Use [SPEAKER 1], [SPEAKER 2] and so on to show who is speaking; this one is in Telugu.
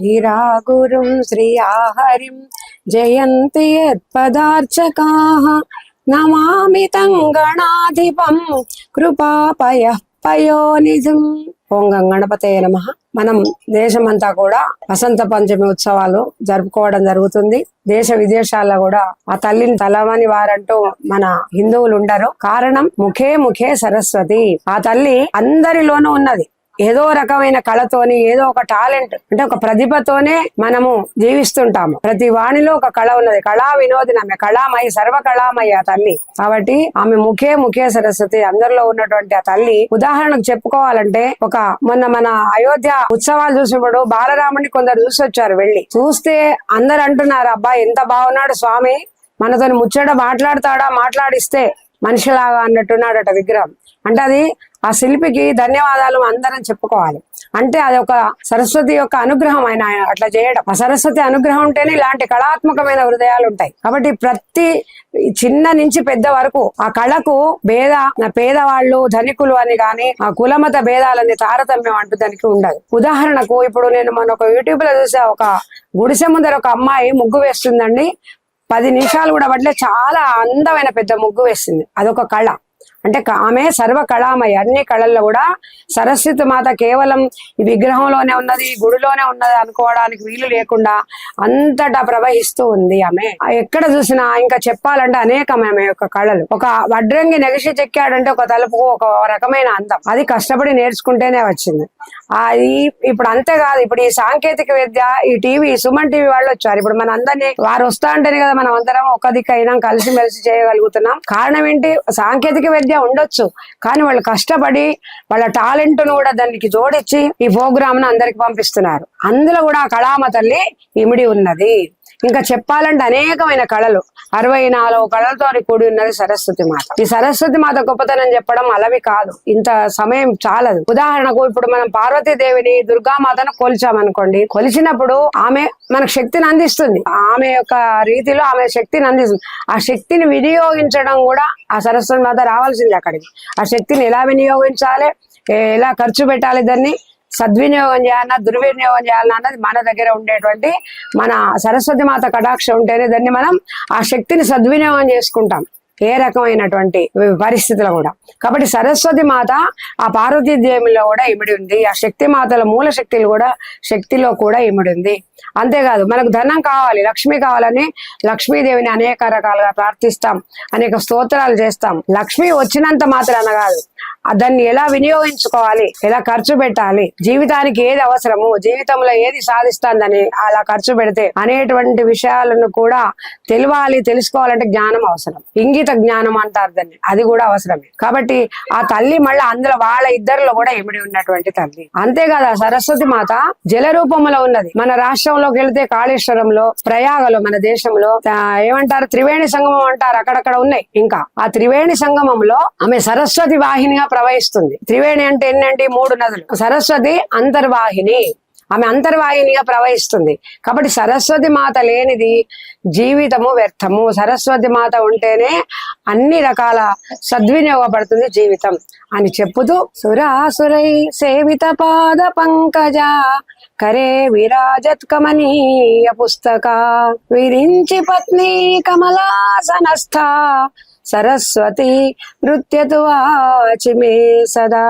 [SPEAKER 1] గిరా గురుం శ్రీయాహరిం జయంతి యత్పదార్చకాః నమామి తం గణాధిపం కృపాపయః పయోనిధిం. ఓం గణపతయే నమః. మనం దేశమంతా కూడా వసంత పంచమి ఉత్సవాలు జరుపుకోవడం జరుగుతుంది. దేశ విదేశాల్లో కూడా ఆ తల్లిని తలవని వారంటూ మన హిందువులు ఉండరు. కారణం ముఖే సరస్వతి. ఆ తల్లి అందరిలోనూ ఉన్నది. ఏదో రకమైన కళతోని, ఏదో ఒక టాలెంట్ అంటే ఒక ప్రతిభతోనే మనము జీవిస్తుంటాము. ప్రతి వాణిలో ఒక కళ ఉన్నది. కళా వినోదిని, ఆమె కళామయి, సర్వ కళామయి ఆ తల్లి. కాబట్టి ఆమె ముఖే సరస్వతి. అందరిలో ఉన్నటువంటి ఆ తల్లి ఉదాహరణకు చెప్పుకోవాలంటే, మొన్న మన అయోధ్య ఉత్సవాలు చూసినప్పుడు బాలరాముడిని కొందరు చూసి వచ్చారు. వెళ్ళి చూస్తే అందరు అంటున్నారు, అబ్బాయి ఎంత బాగున్నాడు స్వామి, మనతోని ముచ్చట మాట్లాడిస్తే మనిషిలాగా అన్నట్టున్నాడట విగ్రహం. అంటే అది ఆ శిల్పికి ధన్యవాదాలు అందరం చెప్పుకోవాలి. అంటే అది ఒక సరస్వతి యొక్క అనుగ్రహం. ఆయన అట్లా చేయడం, ఆ సరస్వతి అనుగ్రహం ఉంటేనే ఇలాంటి కళాత్మకమైన హృదయాలు ఉంటాయి. కాబట్టి ప్రతి చిన్న నుంచి పెద్ద వరకు ఆ కళకు పేదవాళ్ళు ధనికులు అని గాని ఆ కులమత భేదాలని తారతమ్యం అంటూ దానికి ఉండదు. ఉదాహరణకు ఇప్పుడు నేను మన ఒక యూట్యూబ్ లో చూసా, ఒక గుడిసె ముందర ఒక అమ్మాయి ముగ్గు వేస్తుందండి. 10 నిమిషాలు కూడా పట్లే చాలా అందమైన పెద్ద ముగ్గు వేస్తుంది. అదొక కళ. అంటే ఆమె సర్వ కళామయ. అన్ని కళల్లో కూడా సరస్వతి మాత కేవలం ఈ విగ్రహంలోనే ఉన్నది, గుడిలోనే ఉన్నది అనుకోవడానికి వీలు లేకుండా అంతటా ప్రవహిస్తూ ఉంది ఆమె. ఎక్కడ చూసినా ఇంకా చెప్పాలంటే అనేకం ఆమె యొక్క కళలు. ఒక వడ్రంగి నెగసి చెక్కాడంటే ఒక తలుపుకు ఒక రకమైన అందం. అది కష్టపడి నేర్చుకుంటేనే వచ్చింది. అది ఇప్పుడు అంతేకాదు, ఇప్పుడు ఈ సాంకేతిక విద్య, ఈ టీవీ, సుమన్ టీవీ వాళ్ళు వచ్చారు. ఇప్పుడు మన అందరినీ వారు వస్తా ఉంటేనే కదా మనం అందరం ఒక దిక్కైనా కలిసిమెలిసి చేయగలుగుతున్నాం. కారణం ఏంటి? సాంకేతిక విద్య ఉండొచ్చు, కానీ వాళ్ళు కష్టపడి వాళ్ళ టాలెంట్ ను కూడా దానికి జోడించి ఈ ప్రోగ్రామ్ ను అందరికి పంపిస్తున్నారు. అందులో కూడా కళామ తల్లి ఇమిడి ఉన్నది. ఇంకా చెప్పాలంటే అనేకమైన కళలు, 64 కళలతో కూడి ఉన్నది సరస్వతి మాత. ఈ సరస్వతి మాత గొప్పతనం చెప్పడం అలవి కాదు, ఇంత సమయం చాలదు. ఉదాహరణకు ఇప్పుడు మనం పార్వతీదేవిని దుర్గామాతను కొలిచామనుకోండి, కొలిచినప్పుడు ఆమె మనకు శక్తిని అందిస్తుంది. ఆమె యొక్క రీతిలో ఆమె శక్తిని అందిస్తుంది. ఆ శక్తిని వినియోగించడం కూడా ఆ సరస్వతి మాత రావాల్సింది అక్కడికి. ఆ శక్తిని ఎలా వినియోగించాలి, ఎలా ఖర్చు పెట్టాలి, దాన్ని సద్వినియోగం చేయాలన్నా దుర్వినియోగం చేయాలన్నా అన్నది మన దగ్గర ఉండేటువంటి మన సరస్వతి మాత కటాక్షం ఉంటేనే దాన్ని మనం ఆ శక్తిని సద్వినియోగం చేసుకుంటాం ఏ రకమైనటువంటి పరిస్థితులు కూడా. కాబట్టి సరస్వతి మాత ఆ పార్వతీదేవిలో కూడా ఇమిడి ఉంది. ఆ శక్తి మాతల మూల శక్తులు కూడా శక్తిలో కూడా ఇమిడి ఉంది. అంతేకాదు, మనకు ధనం కావాలి, లక్ష్మి కావాలని లక్ష్మీదేవిని అనేక రకాలుగా ప్రార్థిస్తాం, అనేక స్తోత్రాలు చేస్తాం. లక్ష్మి వచ్చినంత మాత్రాన కాదు, దాన్ని ఎలా వినియోగించుకోవాలి, ఎలా ఖర్చు పెట్టాలి, జీవితానికి ఏది అవసరము, జీవితంలో ఏది సాధిస్తాందని అలా ఖర్చు పెడితే అనేటువంటి విషయాలను కూడా తెలుసుకోవాలంటే జ్ఞానం అవసరం. ఇంగిత జ్ఞానం అంటారు దాన్ని, అది కూడా అవసరమే. కాబట్టి ఆ తల్లి మళ్ళీ అందులో వాళ్ళ ఇద్దరిలో కూడా ఇమిడి ఉన్నటువంటి తల్లి. అంతేకాదు, ఆ సరస్వతి మాత జల రూపంలో ఉన్నది. మన రాష్ట్రంలోకి వెళితే కాళేశ్వరంలో, ప్రయాగలో, మన దేశంలో ఏమంటారు, త్రివేణి సంగమం అంటారు, అక్కడక్కడ ఉన్నాయి. ఇంకా ఆ త్రివేణి సంగమంలో ఆమె సరస్వతి వాహినిగా ప్రవహిస్తుంది. త్రివేణి అంటే ఎన్నంటే 3 నదులు. సరస్వతి అంతర్వాహిని, ఆమె అంతర్వాహినిగా ప్రవహిస్తుంది. కాబట్టి సరస్వతి మాత లేనిది జీవితము వ్యర్థము. సరస్వతి మాత ఉంటేనే అన్ని రకాల సద్వినియోగపడుతుంది జీవితం అని చెప్పుతూ, సురాసురై సేవిత పాద పంకజ కరే విరాజత్ కమనీయ పుస్తక విరించి పత్ని కమలాసనస్థ సరస్వతి నృత్యతు వాచి మే సదా.